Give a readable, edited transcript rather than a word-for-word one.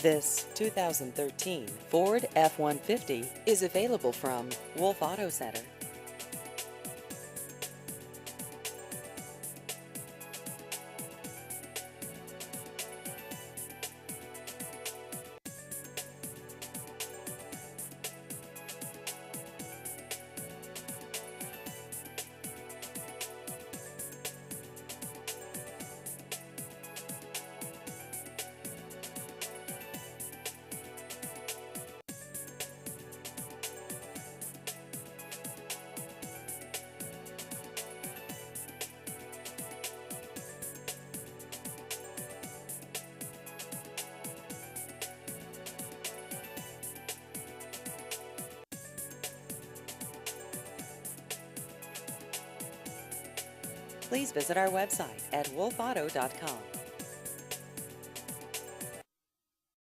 This 2013 Ford F-150 is available from Wolf Auto Center. Please visit our website at wolfauto.com.